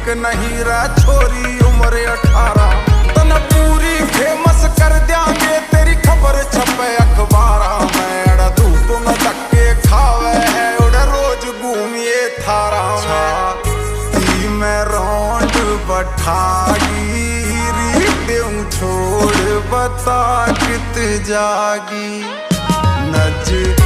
ठीक नहीं रहा छोरी उम्र 18 तन पूरी फेमस कर देंगे तेरी खबर छपे अखबारा में अड़ा धूप में धक्के खावे है उड़ा रोज घूमिए थारा में मैं रौंड बठागी रीडूं छोड़ बता कित जागी नज